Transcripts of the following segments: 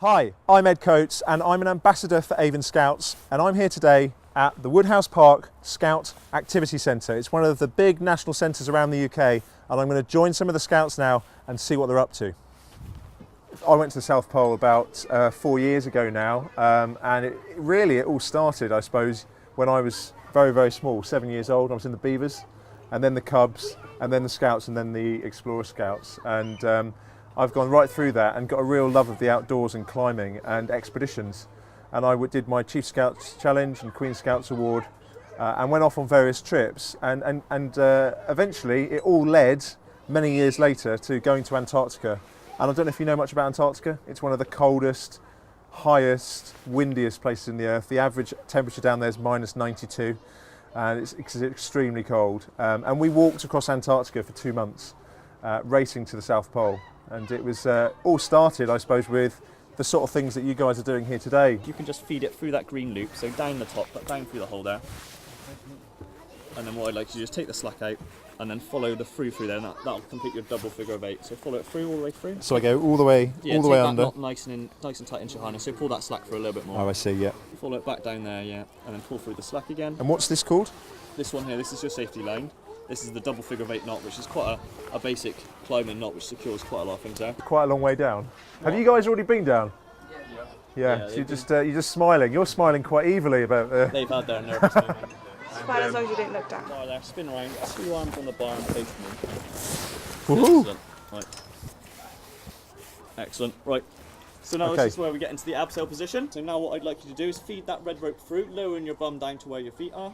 Hi, I'm Ed Coates and I'm an ambassador for Avon Scouts, and I'm here today at the Woodhouse Park Scout Activity Centre. It's one of the big national centres around the UK, and I'm going to join some of the Scouts now and see what they're up to. I went to the South Pole about 4 years ago now, and it all started, I suppose, when I was very, very small, 7 years old. I was in the Beavers, and then the Cubs, and then the Scouts, and then the Explorer Scouts. And I've gone right through that and got a real love of the outdoors and climbing and expeditions. And I did my Chief Scouts Challenge and Queen Scouts Award, and went off on various trips. And eventually it all led, many years later, to going to Antarctica. And I don't know if you know much about Antarctica. It's one of the coldest, highest, windiest places in the earth. The average temperature down there is -92, and it's extremely cold. And we walked across Antarctica for 2 months, racing to the South Pole. And it was all started, I suppose, with the sort of things that you guys are doing here today. You can just feed it through that green loop, so down the top, but down through the hole there. And then what I'd like to do is take the slack out and then follow the through there, and that'll complete your double figure of 8. So follow it through all the way through. So I go all the way, yeah, all the way take under. That knot nice and tight into your harness. So pull that slack through a little bit more. Oh, I see. Yeah. Follow it back down there, yeah, and then pull through the slack again. And what's this called? This one here, this is your safety line. This is the double figure of 8 knot, which is quite a basic climbing knot, which secures quite a lot of things there. Quite a long way down. Have you guys already been down? Yeah. So you're just smiling. You're smiling quite evilly about. They've had their nervous moment. Fine as long as you don't look down. Bar there, spin around, 2 arms on the bar and face me. Woohoo! Excellent. Right. Excellent. Right. So now this is where we get into the abseil position. So now what I'd like you to do is feed that red rope through, lowering your bum down to where your feet are.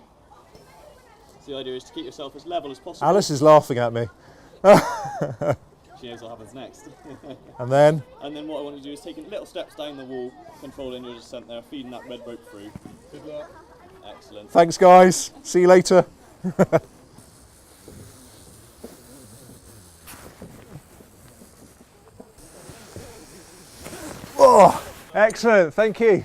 So the idea is to keep yourself as level as possible. Alice is laughing at me. She knows what happens next. And then? And then what I want you to do is taking little steps down the wall, controlling your descent there, feeding that red rope through. Good luck. Excellent. Thanks, guys. See you later. Oh, excellent. Thank you.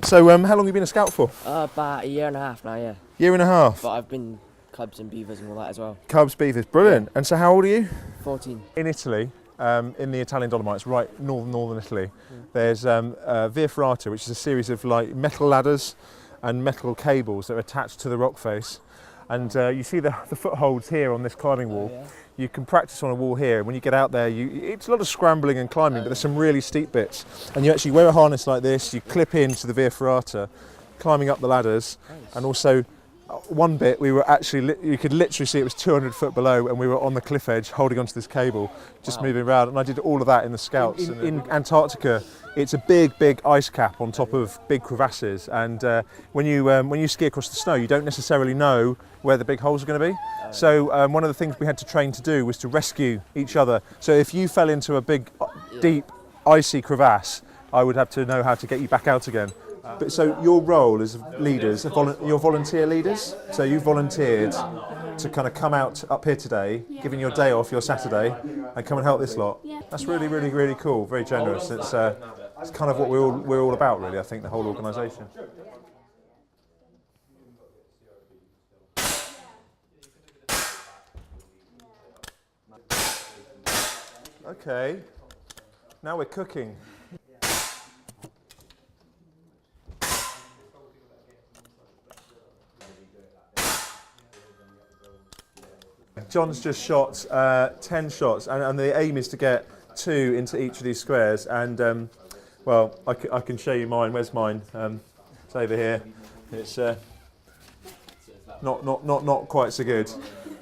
So, how long have you been a scout for? About a year and a half now, yeah. Year and a half. But I've been Cubs and Beavers and all that as well. Cubs, Beavers, brilliant. And so, how old are you? 14. In Italy, in the Italian Dolomites, right northern Italy, there's Via Ferrata, which is a series of like metal ladders and metal cables that are attached to the rock face. And you see the footholds here on this climbing wall. Yeah. You can practice on a wall here. When you get out there, it's a lot of scrambling and climbing, but there's some really steep bits. And you actually wear a harness like this, you clip into the Via Ferrata, climbing up the ladders. Nice. And also, one bit we were actually, you could literally see it was 200 foot below, and we were on the cliff edge holding onto this cable, just moving around. And I did all of that in the Scouts. In Antarctica, it's a big ice cap on top of big crevasses, and when you ski across the snow, you don't necessarily know where the big holes are going to be. So one of the things we had to train to do was to rescue each other. So if you fell into a big, deep, icy crevasse, I would have to know how to get you back out again. But so your role as leaders, you're volunteer leaders. So you volunteered to kind of come out up here today, giving your day off, your Saturday, and come and help this lot. That's really cool. Very generous. It's kind of what we're all about, really. I think the whole organisation. Okay, now we're cooking. John's just shot 10 shots, and the aim is to get 2 into each of these squares. And well, I can show you mine. Where's mine? It's over here. It's not quite so good.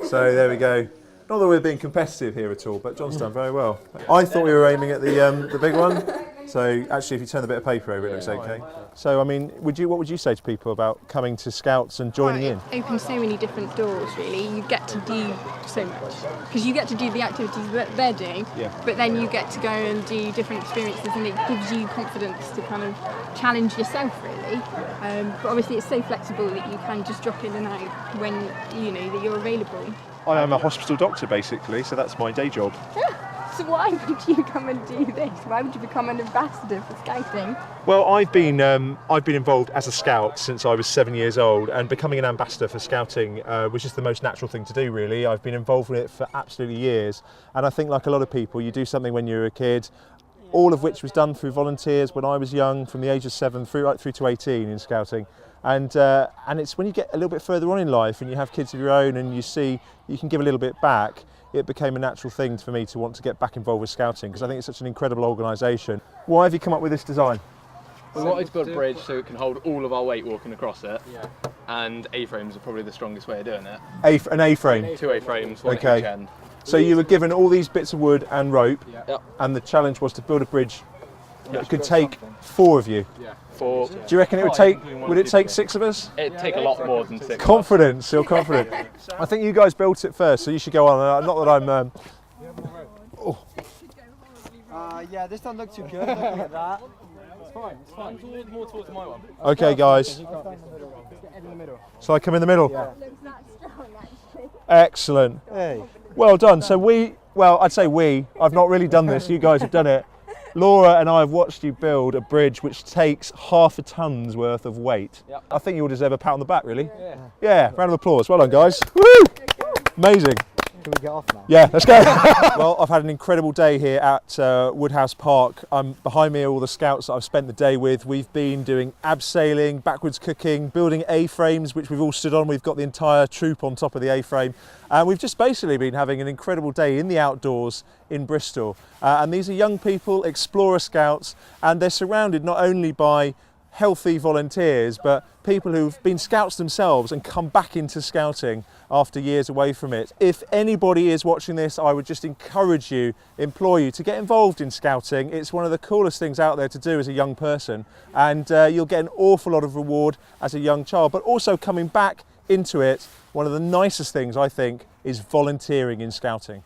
So there we go. Not that we're being competitive here at all, but John's done very well. I thought we were aiming at the big one. So actually, if you turn the bit of paper over, it looks okay. So I mean, what would you say to people about coming to Scouts and joining in? It opens so many different doors, really. You get to do so much because you get to do the activities that they're doing, but then you get to go and do different experiences, and it gives you confidence to kind of challenge yourself, really. But obviously, it's so flexible that you can just drop in and out when you know that you're available. I am a hospital doctor, basically, so that's my day job. So why would you come and do this? Why would you become an ambassador for Scouting? Well, I've been involved as a Scout since I was 7 years old, and becoming an ambassador for Scouting was just the most natural thing to do, really. I've been involved with it for absolutely years, and I think, like a lot of people, you do something when you're a kid, all of which was done through volunteers when I was young, from the age of 7 through to 18 in scouting. And it's when you get a little bit further on in life and you have kids of your own and you see you can give a little bit back, it became a natural thing for me to want to get back involved with scouting, because I think it's such an incredible organisation. Why have you come up with this design? We wanted to build a bridge so it can hold all of our weight walking across it. Yeah. And A-frames are probably the strongest way of doing it. An A-frame? 2 A-frames, one okay. at each end. So you were given all these bits of wood and rope, Yep. and the challenge was to build a bridge that could take 4 of you. Yeah. 4. Do you reckon would it take 6 of us? It'd take a lot more than 6. Confidence, you're confident. I think you guys built it first, so you should go on. Not that I'm... Yeah, this don't look too good. Looking at that. It's fine. More towards my one. Okay, guys. So I come in the middle? Yeah. Excellent. Hey. Well done. So I'd say I've not really done this, you guys have done it. Laura and I have watched you build a bridge which takes half a tonne's worth of weight. Yep. I think you all deserve a pat on the back, really. Yeah, round of applause. Well done, guys. Woo! Amazing. Can we get off now? Yeah, let's go. Well, I've had an incredible day here at Woodhouse Park. Behind me are all the scouts that I've spent the day with. We've been doing abseiling, backwards cooking, building A-frames, which we've all stood on. We've got the entire troop on top of the A-frame. And we've just basically been having an incredible day in the outdoors in Bristol. And these are young people, explorer scouts, and they're surrounded not only by healthy volunteers, but people who've been scouts themselves and come back into scouting after years away from it. If anybody is watching this, I would just encourage you, implore you to get involved in scouting. It's one of the coolest things out there to do as a young person, and you'll get an awful lot of reward as a young child, but also coming back into it, one of the nicest things I think is volunteering in scouting.